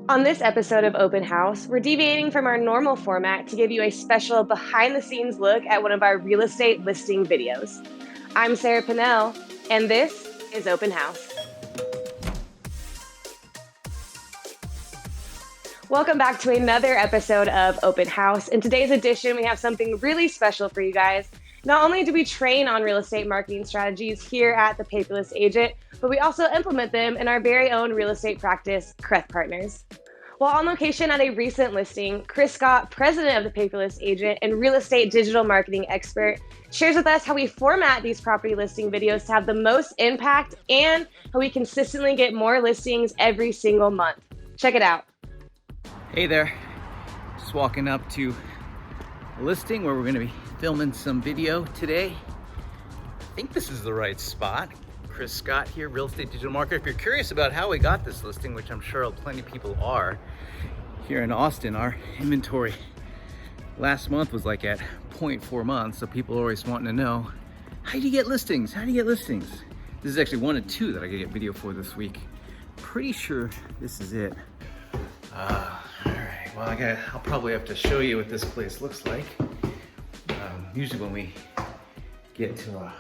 On this episode of Open House, we're deviating from our normal format to give you a special behind the scenes look at one of our real estate listing videos. I'm Sarah Pinnell, and this is Open House. Welcome back to another episode of Open House. In today's edition, we have something really special for you guys. Not only do we train on real estate marketing strategies here at the Paperless Agent, but we also implement them in our very own real estate practice, Kreth Partners. While on location at a recent listing, Chris Scott, president of the Paperless Agent and real estate digital marketing expert, shares with us how we format these property listing videos to have the most impact and how we consistently get more listings every single month. Check it out. Hey there, just walking up to a listing where we're going to be filming some video today. I think this is the right spot. Chris Scott here, real estate digital marketer. If you're curious about how we got this listing, which I'm sure plenty of people are, here in Austin, our inventory last month was like at 0.4 months, so people are always wanting to know, how do you get listings? How do you get listings? This is actually one of two that I could get video for this week. Pretty sure this is it. All right, well, I'll probably have to show you what this place looks like. Usually when we get to a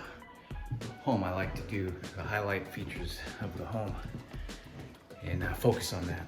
home, I like to do the highlight features of the home and focus on that.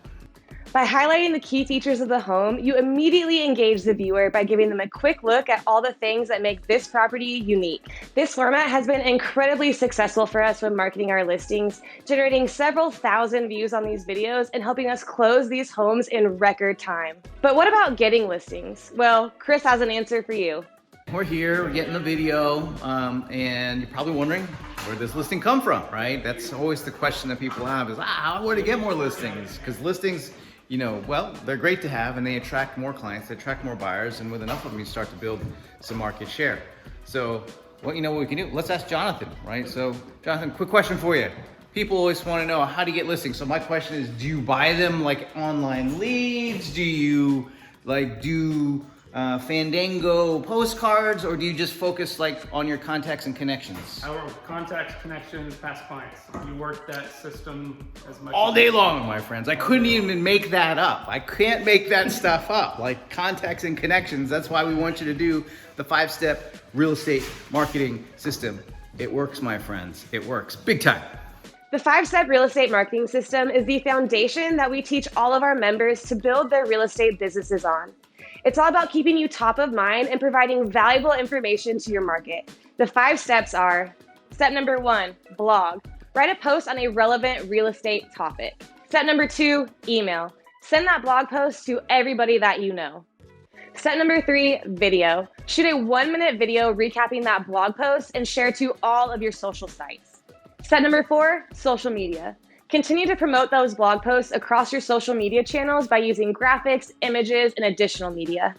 By highlighting the key features of the home, you immediately engage the viewer by giving them a quick look at all the things that make this property unique. This format has been incredibly successful for us when marketing our listings, generating several thousand views on these videos and helping us close these homes in record time. But what about getting listings? Well, Chris has an answer for you. We're here, we're getting the video, and you're probably wondering, where does this listing come from, right? That's always the question that people have is, where to get more listings? Because listings, well, they're great to have and they attract more clients, they attract more buyers, and with enough of them, you start to build some market share. So, what we can do? Let's ask Jonathan, right? So, Jonathan, quick question for you. People always want to know how to get listings. So my question is, do you buy them like online leads? Do you do Fandango postcards, or do you just focus on your contacts and connections? Our contacts, connections, past clients. You work that system as much all day long, my friends. I couldn't even make that up. I can't make that stuff up. Like contacts and connections. That's why we want you to do the 5-step real estate marketing system. It works, my friends. It works big time. The 5-step real estate marketing system is the foundation that we teach all of our members to build their real estate businesses on. It's all about keeping you top of mind and providing valuable information to your market. The 5 steps are: step number 1, blog. Write a post on a relevant real estate topic. Step number 2, email. Send that blog post to everybody that you know. Step number 3, video. Shoot a 1-minute video recapping that blog post and share to all of your social sites. Step number 4, social media. Continue to promote those blog posts across your social media channels by using graphics, images, and additional media.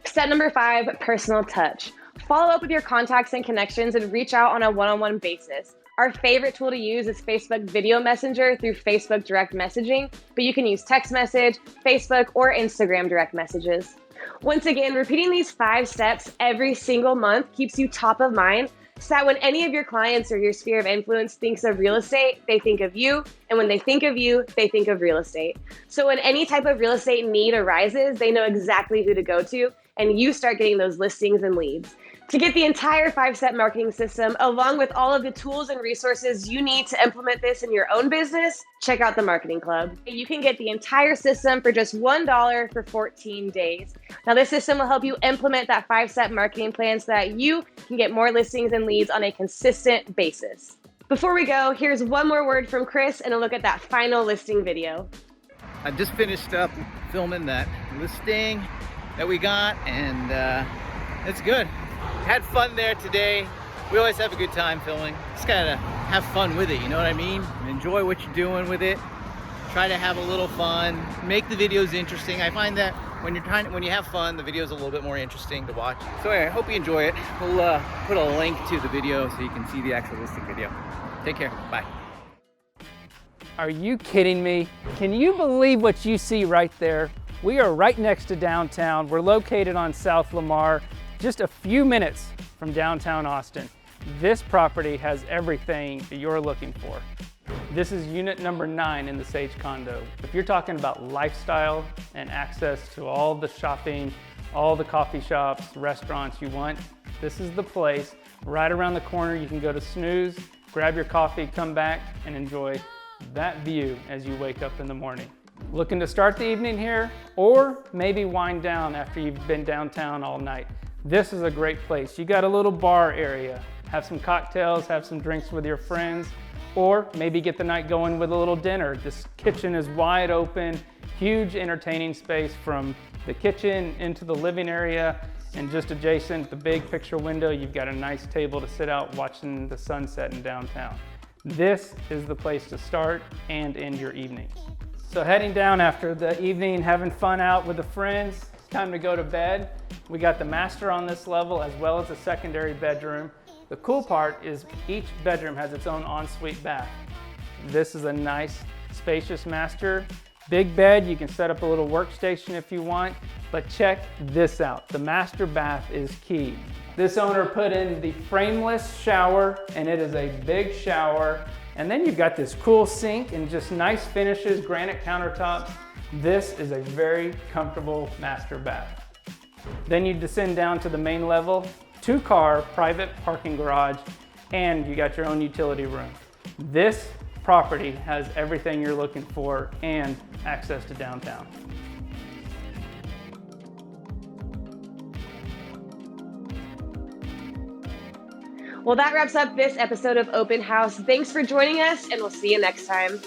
Step number 5, personal touch. Follow up with your contacts and connections and reach out on a one-on-one basis. Our favorite tool to use is Facebook Video Messenger through Facebook Direct Messaging, but you can use text message, Facebook, or Instagram direct messages. Once again, repeating these 5 steps every single month keeps you top of mind, so that when any of your clients or your sphere of influence thinks of real estate, they think of you. And when they think of you, they think of real estate. So when any type of real estate need arises, they know exactly who to go to, and you start getting those listings and leads. To get the entire 5-step marketing system, along with all of the tools and resources you need to implement this in your own business, check out the Marketing Club. You can get the entire system for just $1 for 14 days. Now, this system will help you implement that 5-step marketing plan so that you can get more listings and leads on a consistent basis. Before we go, here's one more word from Chris and a look at that final listing video. I just finished up filming that listing that we got, and it's good. Had fun there today. We always have a good time filming. Just gotta have fun with it, you know what I mean? Enjoy what you're doing with it. Try to have a little fun. Make the videos interesting. I find that when you have fun, the video's a little bit more interesting to watch. So anyway, I hope you enjoy it. We'll put a link to the video so you can see the actual listing video. Take care. Bye. Are you kidding me? Can you believe what you see right there? We are right next to downtown. We're located on South Lamar, just a few minutes from downtown Austin. This property has everything that you're looking for. This is unit number 9 in the Sage condo. If you're talking about lifestyle and access to all the shopping, all the coffee shops, restaurants you want, this is the place. Right around the corner, you can go to Snooze, grab your coffee, come back, and enjoy that view as you wake up in the morning. Looking to start the evening here, or maybe wind down after you've been downtown all night. This is a great place. You got a little bar area. Have some cocktails, have some drinks with your friends, or maybe get the night going with a little dinner. This kitchen is wide open, huge entertaining space from the kitchen into the living area, and just adjacent, the big picture window, you've got a nice table to sit out watching the sunset in downtown. This is the place to start and end your evening. So heading down after the evening, having fun out with the friends, it's time to go to bed. We got the master on this level as well as a secondary bedroom. The cool part is each bedroom has its own ensuite bath. This is a nice, spacious master. Big bed, you can set up a little workstation if you want, but check this out. The master bath is key. This owner put in the frameless shower, and it is a big shower. And then you've got this cool sink and just nice finishes, granite countertops. This is a very comfortable master bath. Then you descend down to the main level, 2-car private parking garage, and you got your own utility room. This property has everything you're looking for and access to downtown. Well, that wraps up this episode of Open House. Thanks for joining us, and we'll see you next time.